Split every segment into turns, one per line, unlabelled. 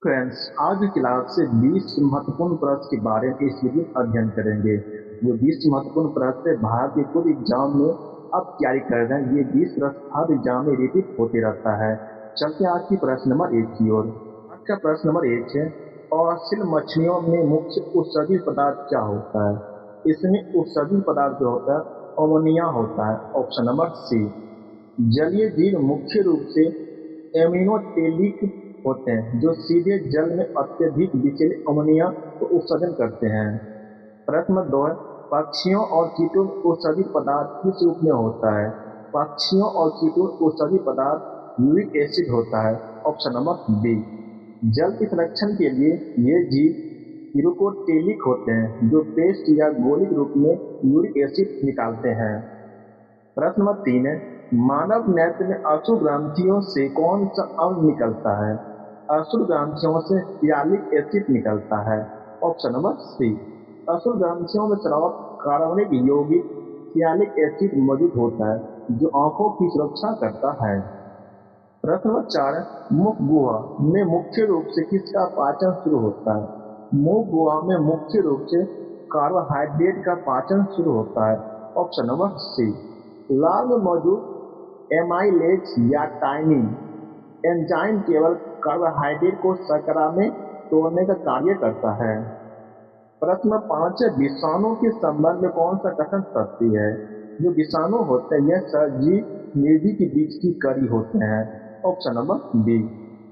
Friends, आज की class से 20 महत्वपूर्ण प्रश्न के बारे में इस वीडियो में अध्ययन करेंगे। जो 20 महत्वपूर्ण प्रश्न है भारत के कुछ एग्जाम में अब तैयारी कर रहे हैं। ये 20 प्रश्न हर एग्जाम में रिपीट होते रहता है। चलते हैं आज की प्रश्न नंबर 1 की ओर। आज का प्रश्न नंबर 1 है, असील मछलियों में मुख्य उत्सर्जित पदार्थ क्या होता है? इसमें उत्सर्जित पदार्थ जो होता है अमोनिया होता है। Option number C. जलीय जीव मुख्य रूप से एमिनोटेलिक होते हैं जो सीधे जल में अत्यधिक विचलित अमोनिया को उत्सर्जन करते हैं। प्रश्न नंबर 2 है, पक्षियों और कीटों में उत्सर्जित पदार्थ किस रूप में होता है? पक्षियों और कीटों में उत्सर्जित पदार्थ यूरिक एसिड होता है। Option number B. जल के संरक्षण के लिए ये जीव यूरोकोटेलिक होते हैं जो पेस्ट या गोलिक रूप में यूरिक एसिड निकालते हैं। प्रश्न नंबर 3 है, मानव नेत्र में अश्रु ग्रंथियों से कौन सा अम्ल निकलता है? अश्रु ग्रंथियों से सियालिक एसिड निकलता है। Option number C. अश्रु ग्रंथियों में स्राव कार्बनिक यौगिक सियालिक एसिड मौजूद होता है जो आंखों की सुरक्षा करता है। प्रश्न नंबर 4 है, मुख गुहा में मुख्य रूप से किसका पाचन शुरू होता है? मुख गुहा में मुख्य रूप से कार्बोहाइड्रेट का पाचन शुरू होता है। ऑप्शन नंबर सी। लाल में मौजूद एमाइलेज या टाइमिन एंजाइम केवल कार्बोहाइड्रेट को शर्करा में तोड़ने का कार्य करता है। प्रश्न 5 है, विषाणु के संबंध में कौन सा कथन सत्य है? जो विषाणु होते हैं यह सजीव निर्जीव के बीच की कड़ी होते हैं। Option number B.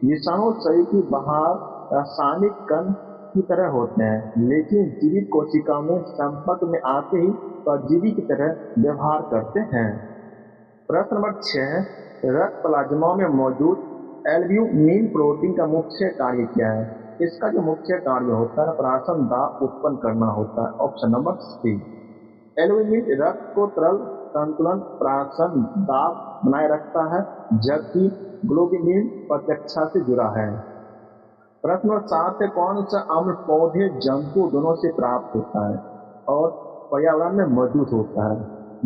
विषाणु शरीर की बाहर रासायनिक कण की तरह होते हैं लेकिन जीवित कोशिका में संपर्क में आते ही परजीवी की तरह व्यवहार करते हैं। प्रश्न नंबर 6 है, रक्त प्लाज्मा में मौजूद एल्ब्यूमिन प्रोटीन का मुख्य कार्य क्या है? इसका जो मुख्य कार्य होता है प्राशन दाब उत्पन्न करना होता है। ऑप्शन नंबर सी। एल्ब्यूमिन रक्त को तरल संतुलन प्राशन दाब बनाए रखता है जबकि ग्लोबुलिन प्रत्यक्षा से जुड़ा है। प्रश्न नंबर 7 है, कौन सा अम्ल पौधे जंतु दोनों से प्राप्त होता है और पर्यावरण में मौजूद होता है?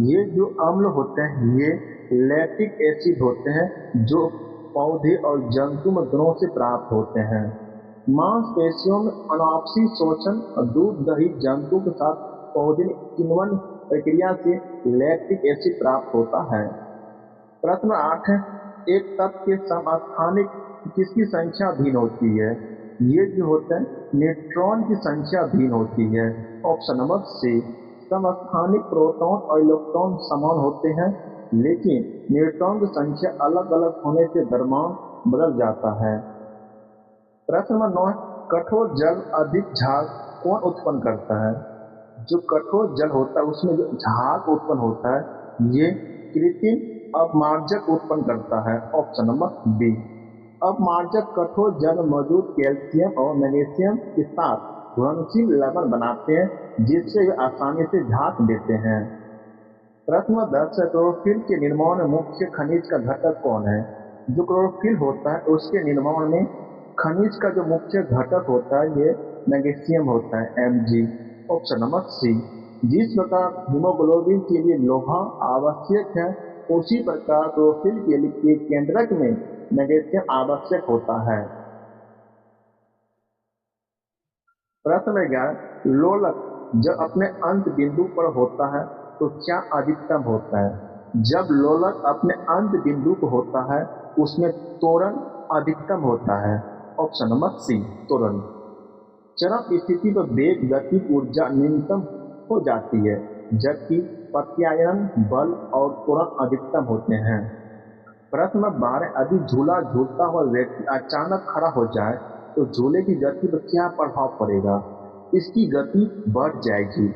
ये जो अम्ल होते हैं ये लैक्टिक एसिड होते हैं जो पौधे और जंतु में दोनों से प्राप्त होते हैं। मांसपेशियों में अनापसी शोषण और दूध दही जंतु के साथ पौधे किण्वन प्रक्रिया से लैक्टिक एसिड प्राप्त होता है। प्रश्न 8 है, एक तत्व के समस्थानिक किसकी संख्या भिन्न होती है? ये जो होते हैं न्यूट्रॉन की संख्या भिन्न होती है। Option number C. समस्थानिक प्रोटॉन और इलेक्ट्रॉन समान होते हैं लेकिन न्यूट्रॉन की संख्या अलग अलग होने से द्रव्यमान बदल जाता है। प्रश्न नंबर 9 है, कठोर जल अधिक झाग कौन उत्पन्न करता है? जो कठोर जल होता है उसमें जो झाग उत्पन्न होता है ये कृत्रिम अपमार्जक उत्पन्न करता है। Option number B. अपमार्जक कठोर जल में मौजूद कैल्शियम और मैग्नीशियम के साथ घुलनशील लवण बनाते हैं जिससे वे आसानी से झाग देते हैं। प्रश्न नंबर 10 है, क्लोरोफिल के निर्माण में मुख्य खनिज का घटक कौन है? जो क्लोरोफिल होता है उसके निर्माण में खनिज का जो मुख्य घटक होता है ये मैग्नीशियम होता है, Mg। ऑप्शन नंबर सी। जिस प्रकार हीमोग्लोबिन के लिए लोहा आवश्यक है उसी प्रकार क्लोरोफिल के लिए केंद्रक में मैग्नीशियम आवश्यक होता है। प्रश्न नंबर 11, लोलक जब अपने अंत बिंदु पर होता है तो क्या अधिकतम होता है? जब लोलक अपने अंत बिंदु पर होता है उसमें त्वरण अधिकतम होता है। ऑप्शन नंबर सी, त्वरण। चरम स्थिति पर वेग गति ऊर्जा न्यूनतम हो जाती है जबकि प्रत्यायन बल और त्वरण अधिकतम होते हैं। प्रश्न नंबर 12, यदि झूला झूलता हुआ व्यक्ति अचानक खड़ा हो जाए तो झूले की गति पर क्या प्रभाव पड़ेगा? इसकी गति बढ़ जाएगी।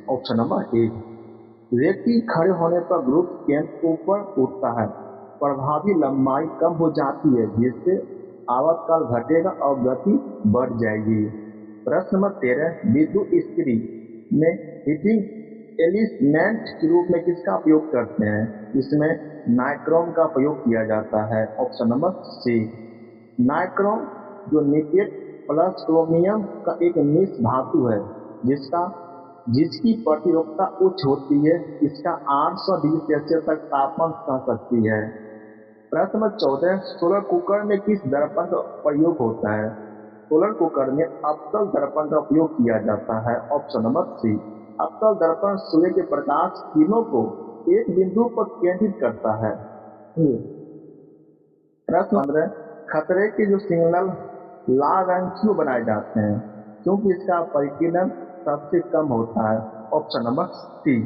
Option number A. व्यक्ति खड़े होने पर ग्रुप केंद्र ऊपर उठता है, प्रभावी लंबाई कम हो जाती है जिससे आवर्तकाल घटेगा और गति बढ़ जाएगी। प्रश्न नंबर 13, विद्युत इस्त्री में हीटिंग एलिमेंट के रूप में किसका उपयोग करते हैं? इसमें नाइक्रोम का प्रयोग किया जाता है। Option number C. नाइक्रोम जो निकेल प्लस क्रोमियम का एक मिश्र धातु है जिसकी प्रतिरोधकता उच्च होती है। इसका 800 डिग्री सेल्सियस तक तापमान सह सकती है। प्रश्न नंबर 14, सोलर कुकर में किस दर्पण का प्रयोग होता है? सोलर कुकर में अवतल दर्पण का उपयोग किया जाता है। Option number C. अवतल दर्पण सूर्य के प्रकाश किरणों को एक बिंदु पर केंद्रित करता है। प्रश्न 15। खतरे के जो सिग्नल लाल रंग क्यों बनाए जाते हैं? क्योंकि इसका परिकीर्णन सबसे कम होता है। ऑप्शन नंबर सी।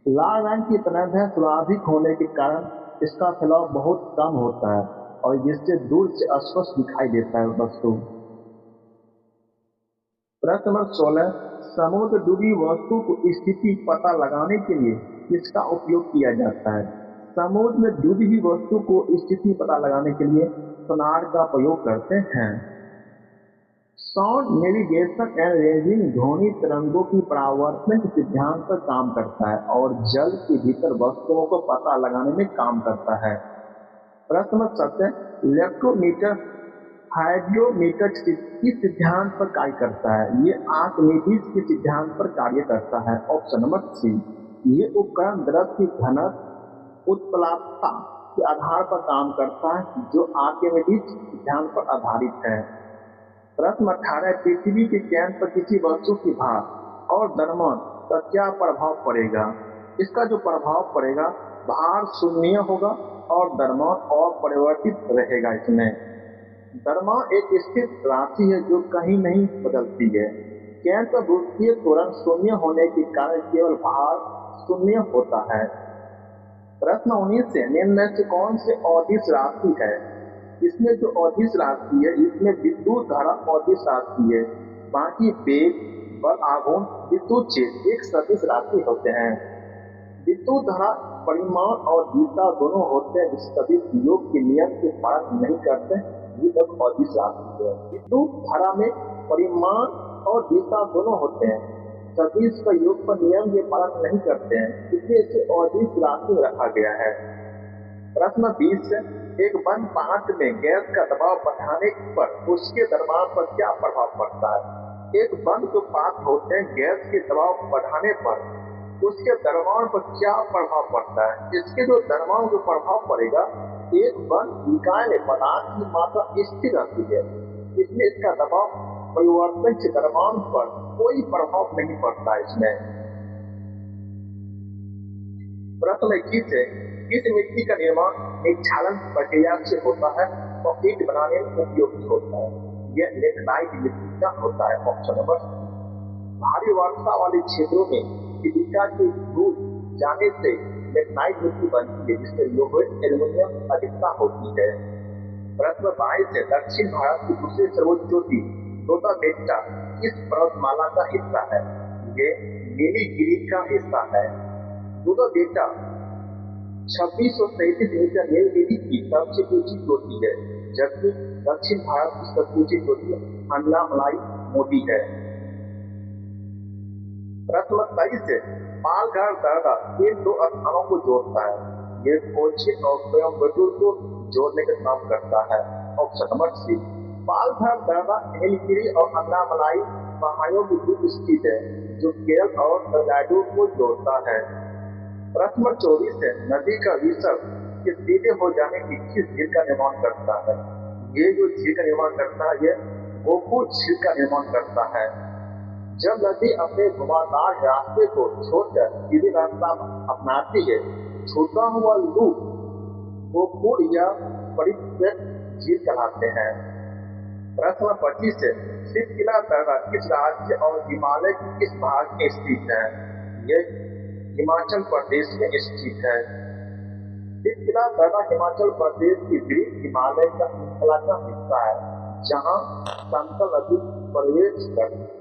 लाल रंग की तरंगें स्वाभाविक होने के कारण इसका फैलाव बहुत कम होता है और जिससे दूर से अस्पष्ट दिखाई देता है वस्तु। प्रश्न नंबर 16। समुद्र डूबी वस्तु को स्थिति पता लगाने के लिए किसका उपयोग किया जाता है? समुद्र में डूबी हुई वस्तु को स्थिति पता लगाने के लिए सोनार का प्रयोग करते हैं। साउंड नेविगेशन एंड रेंजिंग ध्वनि तरंगों की परावर्तन के सिद्धांत पर काम करता है और जल के भीतर वस्तुओं को पता लगाने में काम करता है। प्रश्न नंबर 17। इलेक्ट्रोमीटर हाइड्रोमीटर किस सिद्धांत पर कार्य करता है? ये आर्किमिडीज के सिद्धांत पर कार्य करता है। Option number C. ये उपकरण द्रव की घनत्व उत्प्लावकता के आधार पर काम करता है जो आर्किमिडीज सिद्धांत पर आधारित है। प्रश्न 18। पृथ्वी के केंद्र पर किसी वस्तु की भार और द्रव्यमान का क्या प्रभाव पड़ेगा? इसका जो प्रभाव पड़ेगा, भार शून्य होगा और द्रव्यमान अपरिवर्तित रहेगा। इसमें द्रव्यमान एक स्थिर राशि है जो कहीं नहीं बदलती है। केंद्र पर गुरुत्वीय त्वरण शून्य होने के कारण केवल भार शून्य होता है। प्रश्न 19 से निम्न में से कौन से अदिश राशि है? इसमें जो अदिश राशि है, इसमें विद्युत धारा अदिश राशि है। बाकी वेग, बल, आघूर्ण, विद्युत क्षेत्र एक सदिश राशि होते हैं। विद्युत धारा परिमाण और दिशा दोनों होते हैं जिस सदिश योग के नियम के पालन नहीं करते, ये एक अदिश राशि है। विद्युत धारा में परिमाण और दिशा दोनों होते हैं, सदिश का योग पर नियम के पालन नहीं करते हैं, इसलिए इसे अदिश राशि में रखा गया है। प्रश्न 20 से एक बंद पात्र में गैस का दबाव बढ़ाने पर उसके द्रव्यमान पर क्या प्रभाव पड़ता है? एक बंद जो पात्र होते हैं, गैस के दबाव बढ़ाने पर उसके द्रव्यमान पर क्या प्रभाव पड़ता है? इसके जो द्रव्यमान को प्रभाव पड़ेगा, एक बंद निकाय में पदार्थ की मात्रा स्थिर रहती है, इसलिए इसका दबाव परिवर्तन से द्रव्यमान पर कोई प्रभाव नहीं पड़ता इसमें। प्रश्न 21 है किस मिट्टी का निर्माण निक्षालन प्रक्रिया से होता है और ईंट बनाने में उपयोगी होता है? यह लेटराइट मिट्टी का होता है। Option number C. भारी वर्षा वाले क्षेत्रों में सिलिका के घुल जाने से लेटराइट मिट्टी बनती है जिससे लोहे एल्युमिनियम अधिकता होती है। प्रश्न 22 है दक्षिण भारत की दूसरी सर्वोच्च चोटी तोता बेट्टा किस पर्वतमाला का हिस्सा है? ये नीलगिरी का हिस्सा है। तोता बेट्टा 2637 मीटर नीलगिरी की सबसे ऊंची चोटी है, जबकि दक्षिण भारत की सबसे ऊंची चोटी अन्नामलाई मोटी है। प्रश्न 23 है पालघर दर्रा किन दो स्थानों को जोड़ता है? ये कोच्चि और कोयम्बटूर को जोड़ने का काम करता है। ऑप्शन नंबर सी। पालघर दर्रा नीलगिरी और अन्नामलाई पहाड़ियों के बीच स्थित है जो केरल और तमिलनाडु को जोड़ता है। प्रश्न 24 है नदी का विसर्ग के सीधे हो जाने की किस झील का निर्माण करता है? ये जो झील का निर्माण करता है, ये गोपुर झील का निर्माण करता है। जब नदी अपने घुमावदार रास्ते को छोड़कर सीधे रास्ता अपनाती है, छूटा हुआ लूप गोपुर या परित्यक्त झील कहलाते हैं। प्रश्न 25 है सितकिला दर्रा किस राज्य और हिमालय के किस भाग में स्थित है? यह हिमाचल प्रदेश में स्थित है। सितकिला दर्रा हिमाचल प्रदेश की वृहद हिमालय का श्रृंखला का हिस्सा है जहां समतल नदी प्रवेश करती है।